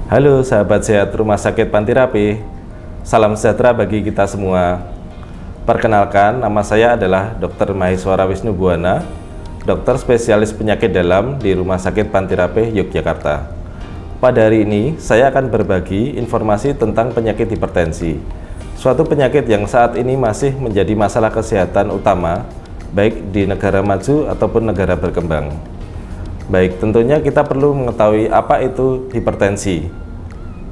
Halo sahabat sehat Rumah Sakit Pantirape, salam sejahtera bagi kita semua. Perkenalkan, nama saya adalah Dr. Maheswara Wisnubuwana, dokter spesialis penyakit dalam di Rumah Sakit Pantirape, Yogyakarta. Pada hari ini, saya akan berbagi informasi tentang penyakit hipertensi, suatu penyakit yang saat ini masih menjadi masalah kesehatan utama, baik di negara maju ataupun negara berkembang. Baik, tentunya kita perlu mengetahui apa itu hipertensi.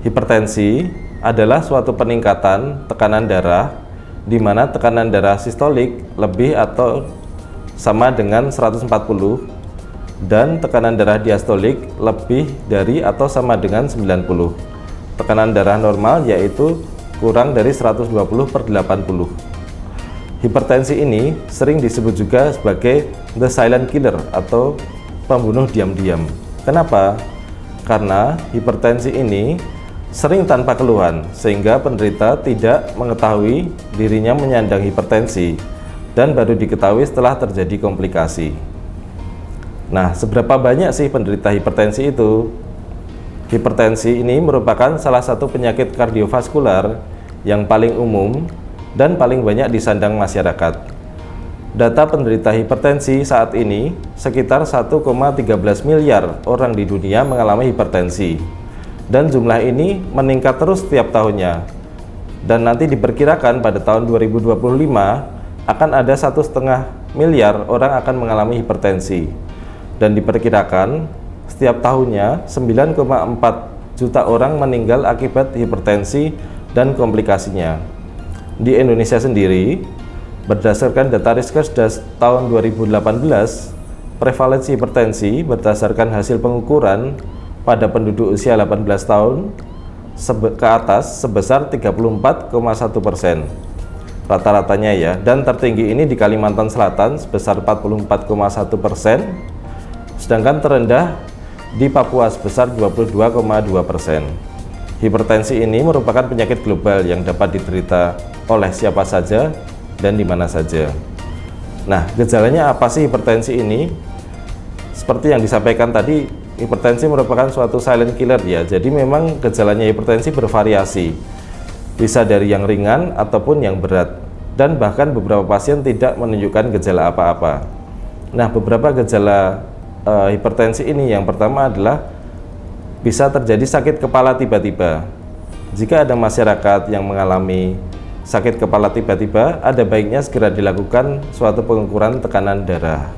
Hipertensi adalah suatu peningkatan tekanan darah di mana tekanan darah sistolik lebih atau sama dengan 140 dan tekanan darah diastolik lebih dari atau sama dengan 90. Tekanan darah normal yaitu kurang dari 120/80. Hipertensi ini sering disebut juga sebagai the silent killer atau pembunuh diam-diam. Kenapa? Karena hipertensi ini sering tanpa keluhan, sehingga penderita tidak mengetahui dirinya menyandang hipertensi dan baru diketahui setelah terjadi komplikasi. Nah, seberapa banyak sih penderita hipertensi itu? Hipertensi ini merupakan salah satu penyakit kardiovaskular yang paling umum dan paling banyak disandang masyarakat. Data penderita hipertensi saat ini sekitar 1,13 miliar orang di dunia mengalami hipertensi, dan jumlah ini meningkat terus setiap tahunnya. Dan nanti diperkirakan pada tahun 2025 akan ada 1,5 miliar orang akan mengalami hipertensi, dan diperkirakan setiap tahunnya 9,4 juta orang meninggal akibat hipertensi dan komplikasinya. Di Indonesia sendiri, berdasarkan data Riskesdas tahun 2018, prevalensi hipertensi berdasarkan hasil pengukuran pada penduduk usia 18 tahun ke atas sebesar 34,1%. Rata-ratanya ya, dan tertinggi ini di Kalimantan Selatan sebesar 44,1%, sedangkan terendah di Papua sebesar 22,2%. Hipertensi ini merupakan penyakit global yang dapat diderita oleh siapa saja dan di mana saja. Nah, gejalanya apa sih hipertensi ini? Seperti yang disampaikan tadi, hipertensi merupakan suatu silent killer ya. Jadi memang gejalanya hipertensi bervariasi. Bisa dari yang ringan ataupun yang berat. Dan bahkan beberapa pasien tidak menunjukkan gejala apa-apa. Nah, beberapa gejala hipertensi ini, yang pertama adalah bisa terjadi sakit kepala tiba-tiba. Jika ada masyarakat yang mengalami sakit kepala tiba-tiba, ada baiknya segera dilakukan suatu pengukuran tekanan darah.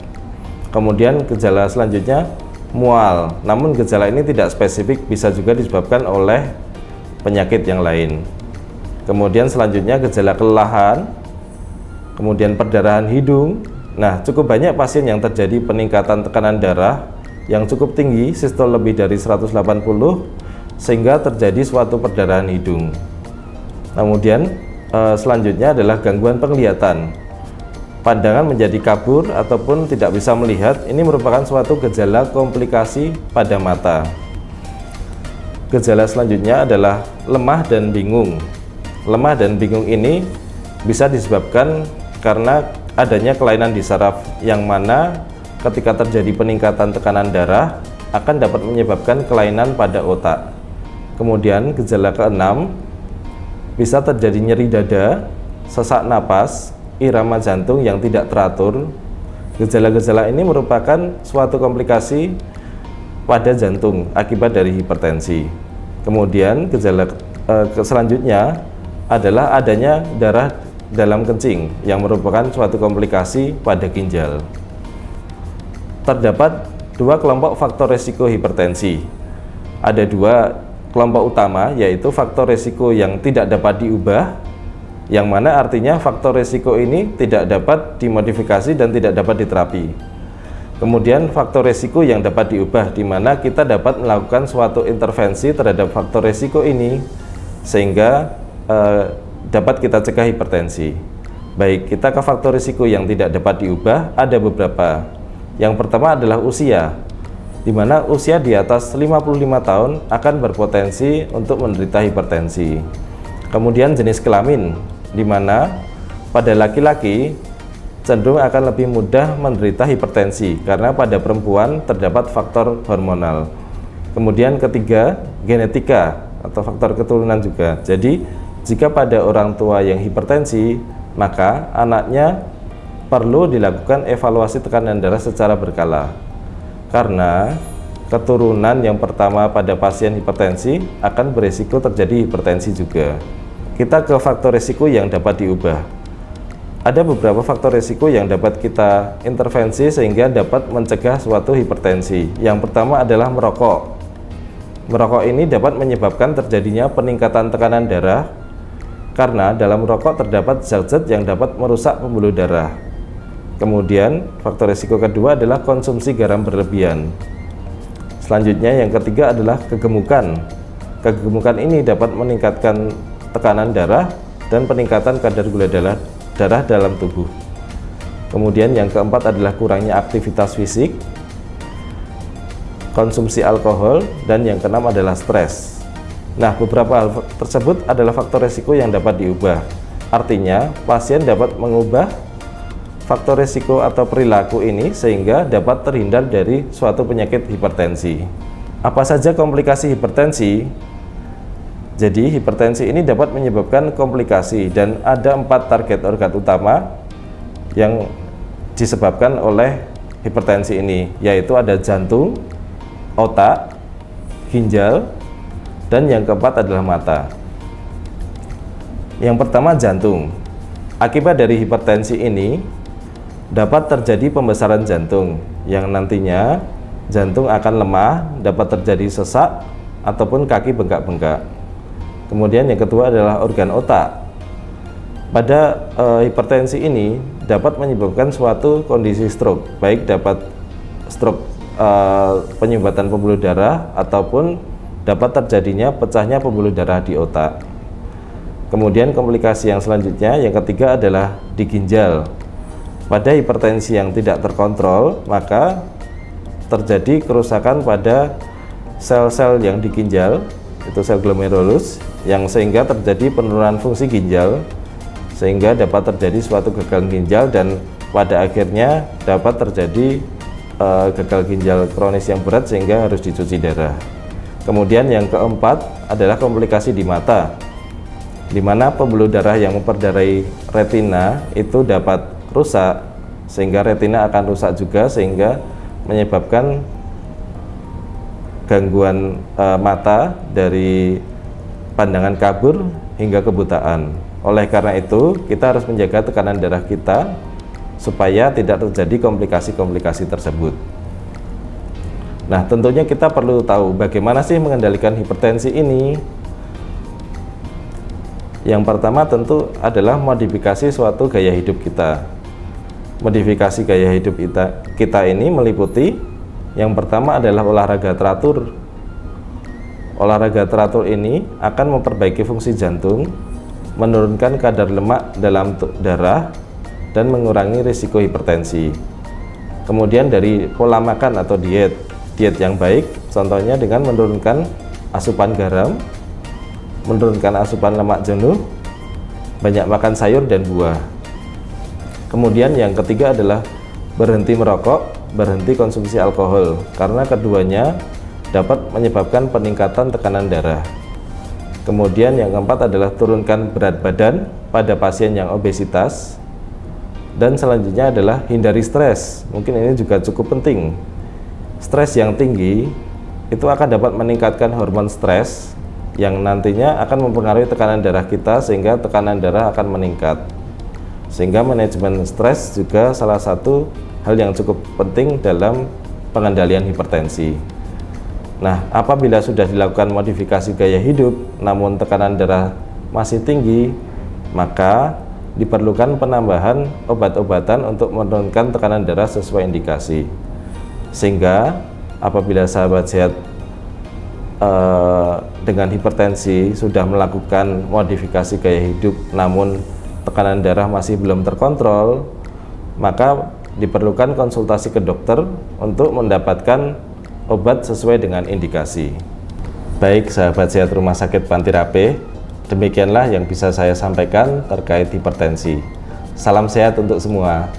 Kemudian gejala selanjutnya mual, namun gejala ini tidak spesifik, bisa juga disebabkan oleh penyakit yang lain. Kemudian selanjutnya gejala kelelahan, kemudian perdarahan hidung. Nah, cukup banyak pasien yang terjadi peningkatan tekanan darah yang cukup tinggi, sistol lebih dari 180, sehingga terjadi suatu perdarahan hidung. Kemudian selanjutnya adalah gangguan penglihatan, pandangan menjadi kabur ataupun tidak bisa melihat. Ini merupakan suatu gejala komplikasi pada mata. Gejala selanjutnya adalah lemah dan bingung. Lemah dan bingung ini bisa disebabkan karena adanya kelainan di saraf, yang mana ketika terjadi peningkatan tekanan darah akan dapat menyebabkan kelainan pada otak. Kemudian gejala keenam, bisa terjadi nyeri dada, sesak napas, irama jantung yang tidak teratur. Gejala-gejala ini merupakan suatu komplikasi pada jantung akibat dari hipertensi. Kemudian gejala selanjutnya adalah adanya darah dalam kencing yang merupakan suatu komplikasi pada ginjal. Terdapat dua kelompok faktor risiko hipertensi. Ada dua kelompok utama, yaitu faktor risiko yang tidak dapat diubah, yang mana artinya faktor risiko ini tidak dapat dimodifikasi dan tidak dapat diterapi. Kemudian faktor risiko yang dapat diubah, di mana kita dapat melakukan suatu intervensi terhadap faktor risiko ini sehingga dapat kita cegah hipertensi. Baik, kita ke faktor risiko yang tidak dapat diubah, ada beberapa. Yang pertama adalah usia, di mana usia di atas 55 tahun akan berpotensi untuk menderita hipertensi. Kemudian jenis kelamin, di mana pada laki-laki cenderung akan lebih mudah menderita hipertensi karena pada perempuan terdapat faktor hormonal. Kemudian ketiga, genetika atau faktor keturunan juga. Jadi jika pada orang tua yang hipertensi, maka anaknya perlu dilakukan evaluasi tekanan darah secara berkala. Karena keturunan yang pertama pada pasien hipertensi akan beresiko terjadi hipertensi juga. Kita ke faktor risiko yang dapat diubah. Ada beberapa faktor risiko yang dapat kita intervensi sehingga dapat mencegah suatu hipertensi. Yang pertama adalah merokok. Merokok ini dapat menyebabkan terjadinya peningkatan tekanan darah karena dalam merokok terdapat zat-zat yang dapat merusak pembuluh darah. Kemudian faktor risiko kedua adalah konsumsi garam berlebihan. Selanjutnya yang ketiga adalah kegemukan. Kegemukan ini dapat meningkatkan tekanan darah dan peningkatan kadar gula darah dalam tubuh. Kemudian yang keempat adalah kurangnya aktivitas fisik, konsumsi alkohol, dan yang keenam adalah stres. Nah, beberapa hal tersebut adalah faktor risiko yang dapat diubah. Artinya, pasien dapat mengubah faktor risiko atau perilaku ini sehingga dapat terhindar dari suatu penyakit hipertensi. Apa saja komplikasi hipertensi? Jadi, hipertensi ini dapat menyebabkan komplikasi dan ada 4 target organ utama yang disebabkan oleh hipertensi ini, yaitu ada jantung, otak, ginjal, dan yang keempat adalah mata. Yang pertama, jantung. Akibat dari hipertensi ini dapat terjadi pembesaran jantung yang nantinya jantung akan lemah, dapat terjadi sesak ataupun kaki bengkak-bengkak. Kemudian yang kedua adalah organ otak. Pada hipertensi ini dapat menyebabkan suatu kondisi stroke, baik dapat stroke penyumbatan pembuluh darah ataupun dapat terjadinya pecahnya pembuluh darah di otak. Kemudian komplikasi yang selanjutnya yang ketiga adalah di ginjal. Pada hipertensi yang tidak terkontrol, maka terjadi kerusakan pada sel-sel yang di ginjal, itu sel glomerulus, yang sehingga terjadi penurunan fungsi ginjal, sehingga dapat terjadi suatu gagal ginjal dan pada akhirnya dapat terjadi gagal ginjal kronis yang berat sehingga harus dicuci darah. Kemudian yang keempat adalah komplikasi di mata, di mana pembuluh darah yang memperdarai retina itu dapat rusak sehingga retina akan rusak juga sehingga menyebabkan gangguan mata dari pandangan kabur hingga kebutaan. Oleh karena itu kita harus menjaga tekanan darah kita supaya tidak terjadi komplikasi-komplikasi tersebut. Nah, tentunya kita perlu tahu bagaimana sih mengendalikan hipertensi ini. Yang pertama tentu adalah modifikasi suatu gaya hidup kita. Modifikasi gaya hidup kita ini meliputi yang pertama adalah olahraga teratur. Olahraga teratur ini akan memperbaiki fungsi jantung, menurunkan kadar lemak dalam darah, dan mengurangi risiko hipertensi. Kemudian dari pola makan atau diet yang baik, contohnya dengan menurunkan asupan garam, menurunkan asupan lemak jenuh, banyak makan sayur dan buah. Kemudian yang ketiga adalah berhenti merokok, berhenti konsumsi alkohol, karena keduanya dapat menyebabkan peningkatan tekanan darah. Kemudian yang keempat adalah turunkan berat badan pada pasien yang obesitas. Dan selanjutnya adalah hindari stres. Mungkin ini juga cukup penting. Stres yang tinggi itu akan dapat meningkatkan hormon stres yang nantinya akan mempengaruhi tekanan darah kita sehingga tekanan darah akan meningkat. Sehingga manajemen stres juga salah satu hal yang cukup penting dalam pengendalian hipertensi. Nah, apabila sudah dilakukan modifikasi gaya hidup namun tekanan darah masih tinggi, maka diperlukan penambahan obat-obatan untuk menurunkan tekanan darah sesuai indikasi. Sehingga apabila sahabat sehat dengan hipertensi sudah melakukan modifikasi gaya hidup namun tekanan darah masih belum terkontrol, maka diperlukan konsultasi ke dokter untuk mendapatkan obat sesuai dengan indikasi. Baik sahabat sehat Rumah Sakit Pantirape, demikianlah yang bisa saya sampaikan terkait hipertensi. Salam sehat untuk semua.